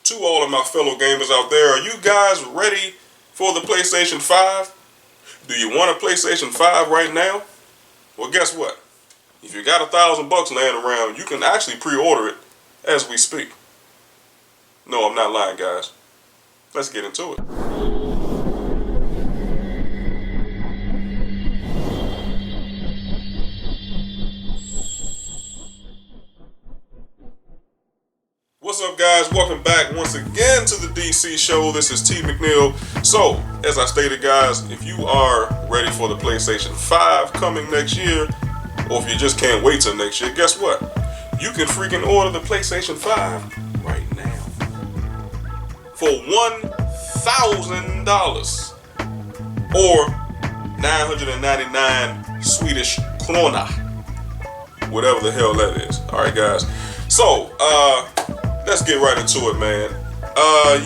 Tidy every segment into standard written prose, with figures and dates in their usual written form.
To all of my fellow gamers out there, are you guys ready for the PlayStation 5? Do you want a PlayStation 5 right now? Well, guess what? If you got $1,000 laying around, you can actually pre-order it as we speak. No, I'm not lying, guys. Let's get into it. What's up, guys? Welcome back once again to the DC Show. This is T. McNeil. So, as I stated, guys, if you are ready for the PlayStation 5 coming next year, or if you just can't wait till next year, guess what? You can freaking order the PlayStation 5 right now for $1,000 or 999 Swedish krona, whatever the hell that is. All right, guys. So, let's get right into it, man.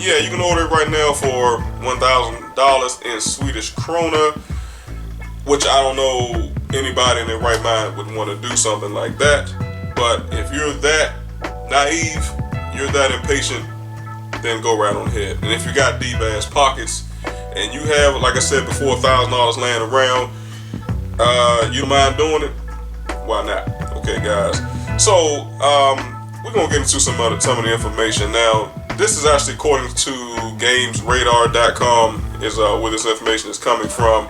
Yeah, you can order it right now for $1,000 in Swedish krona, which I don't know anybody in their right mind would want to do something like that. But if you're that naive, you're that impatient, then go right on ahead. And if you got deep-ass pockets and you have, like I said before, $1,000 laying around, you don't mind doing it? Why not? Okay, guys. So, we're going to get into some of the information. Now, this is actually according to GamesRadar.com is where this information is coming from.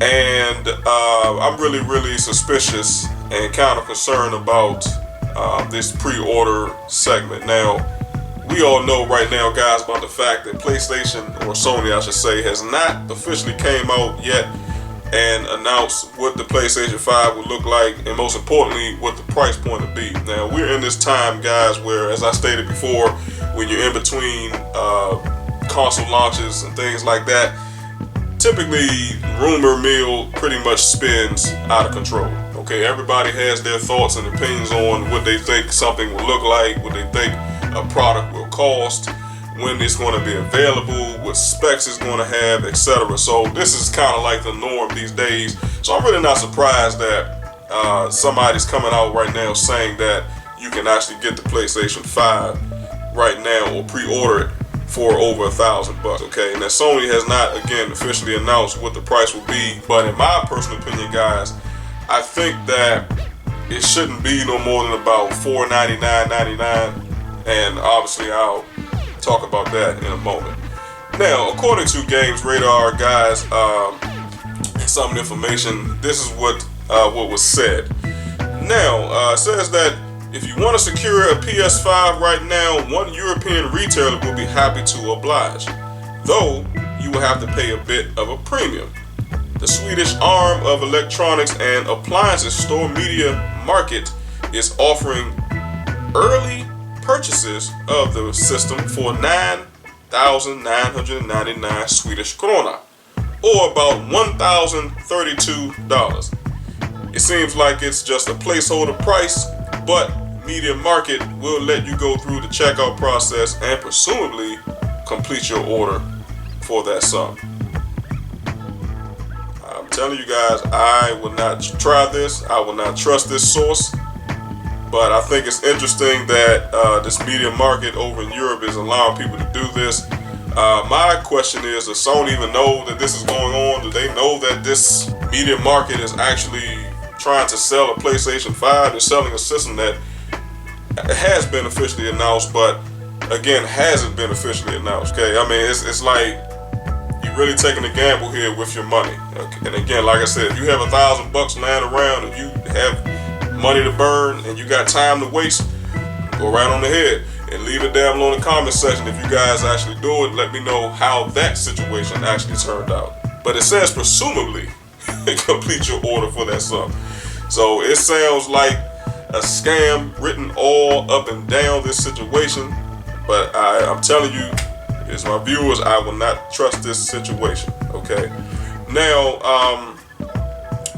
And I'm really suspicious and kind of concerned about this pre-order segment. Now, we all know right now, guys, about the fact that PlayStation, or Sony I should say, has not officially came out yet and announce what the PlayStation 5 would look like, and most importantly, what the price point would be. Now, we're in this time, guys, where, as I stated before, when you're in between console launches and things like that, typically rumor mill pretty much spins out of control. Okay, everybody has their thoughts and opinions on what they think something will look like, what they think a product will cost, when it's going to be available, what specs it's going to have, etc. So this is kind of like the norm these days. So I'm really not surprised that somebody's coming out right now saying that you can actually get the PlayStation 5 right now or pre-order it for over $1,000. Okay, and that Sony has not again officially announced what the price will be, but in my personal opinion, guys, I think that it shouldn't be no more than about $499.99, and obviously I'll talk about that in a moment. Now, according to Games Radar, guys, some information. This is what was said. Now, it says that if you want to secure a PS5 right now, one European retailer will be happy to oblige, though you will have to pay a bit of a premium. The Swedish arm of electronics and appliances store Media Market is offering early purchases of the system for 9,999 Swedish krona, or about $1,032. It seems like it's just a placeholder price, but Media Market will let you go through the checkout process and presumably complete your order for that sum. I'm telling you guys, I will not try this. I will not trust this source. But I think it's interesting that this Media Market over in Europe is allowing people to do this. My question is, does Sony even know that this is going on? Do they know that this Media Market is actually trying to sell a PlayStation 5? They're selling a system that has been officially announced, but again, hasn't been officially announced. Okay, I mean, it's like you're really taking a gamble here with your money. Okay? And again, like I said, if you have $1,000 laying around and you have money to burn and you got time to waste, go right on ahead and leave it down below in the comment section if you guys actually do it. Let me know how that situation actually turned out. But it says presumably complete your order for that sum. So it sounds like a scam written all up and down this situation. But I'm telling you, as my viewers, I will not trust this situation. Okay. Now,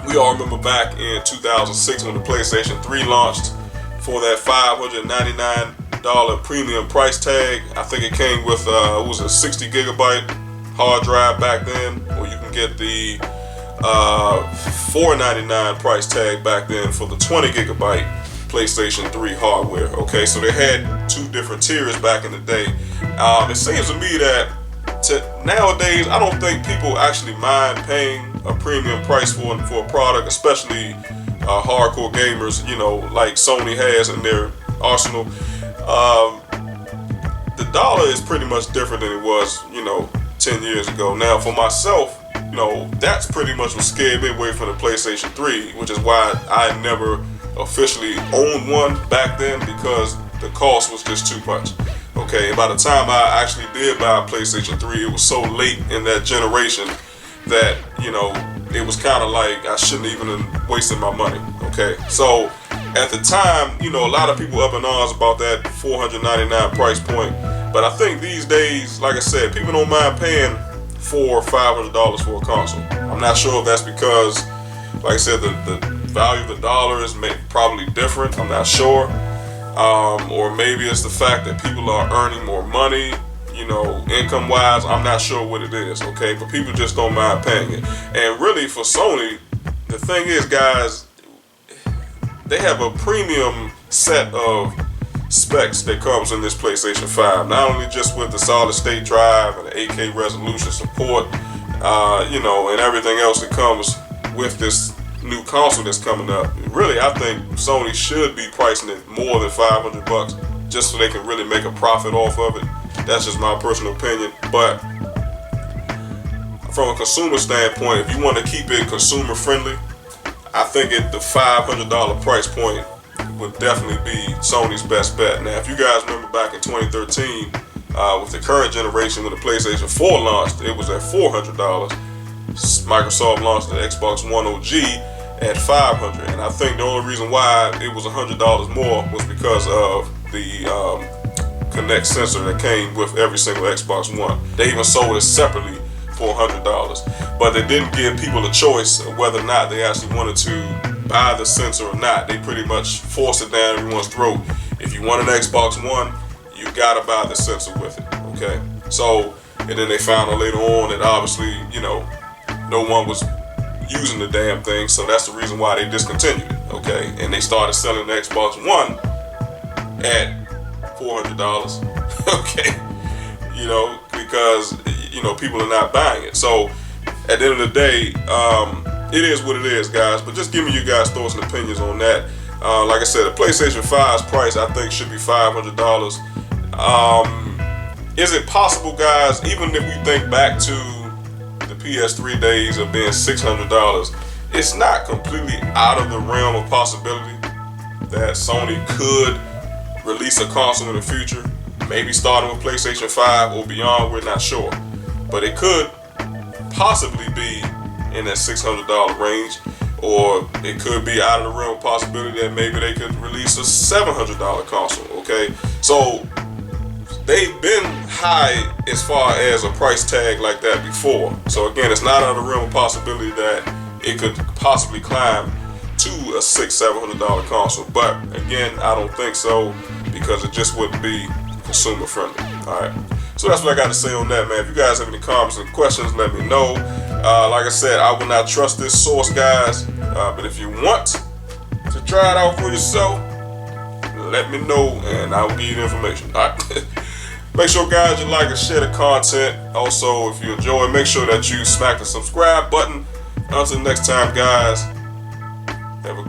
we all remember back in 2006 when the PlayStation 3 launched for that $599 premium price tag. I think it came with it was a 60 gigabyte hard drive back then, or you can get the $499 price tag back then for the 20 gigabyte PlayStation 3 hardware. Okay, so they had two different tiers back in the day, It seems to me that nowadays I don't think people actually mind paying a premium price for a product, especially hardcore gamers, like Sony has in their arsenal. The dollar is pretty much different than it was, 10 years ago. Now, for myself, that's pretty much what scared me away from the PlayStation 3, which is why I never officially owned one back then, because the cost was just too much. Okay, and by the time I actually did buy a PlayStation 3, it was so late in that generation that, it was kind of like I shouldn't even have wasted my money. Okay, so at the time, a lot of people up in arms about that $499 price point. But I think these days, like I said, people don't mind paying $400 or $500 for a console. I'm not sure if that's because, like I said, the value of the dollar is probably different. I'm not sure. Or maybe it's the fact that people are earning more money, income-wise. I'm not sure what it is, okay? But people just don't mind paying it. And really, for Sony, the thing is, guys, they have a premium set of specs that comes in this PlayStation 5. Not only just with the solid state drive and the 8K resolution support, and everything else that comes with this new console that's coming up. Really, I think Sony should be pricing it more than $500 just so they can really make a profit off of it. That's just my personal opinion. But from a consumer standpoint, if you want to keep it consumer friendly, I think the $500 price point would definitely be Sony's best bet. Now, if you guys remember back in 2013, with the current generation, when the PlayStation 4 launched, it was at $400. Microsoft launched the Xbox One OG at $500, and I think the only reason why it was $100 more was because of the Kinect sensor that came with every single Xbox One. They even sold it separately for $100, but they didn't give people a choice of whether or not they actually wanted to buy the sensor or not. They pretty much forced it down everyone's throat. If you want an Xbox One, you gotta buy the sensor with it. Okay, so and then they found out later on that obviously no one was using the damn thing, so that's the reason why they discontinued it. Okay, and they started selling the Xbox One at $400. Okay, because people are not buying it. So at the end of the day, it is what it is, guys. But just give me your guys' thoughts and opinions on that. Like I said, the PlayStation 5's price I think should be $500. Is it possible, guys, even if we think back to the PS3 days of being $600, it's not completely out of the realm of possibility that Sony could release a console in the future, maybe starting with PlayStation 5 or beyond, we're not sure. But it could possibly be in that $600 range, or it could be out of the realm of possibility that maybe they could release a $700 console, okay? So they've been high as far as a price tag like that before. So again, it's not out of the realm of possibility that it could possibly climb to a $600-700 console. But again, I don't think so, because it just wouldn't be consumer friendly. Alright, so that's what I got to say on that, man. If you guys have any comments and questions, let me know. Like I said, I will not trust this source, guys, but if you want to try it out for yourself, let me know and I will give you the information. Alright. Make sure, guys, you like and share the content. Also, if you enjoy, make sure that you smack the subscribe button. Until next time, guys, have a good one.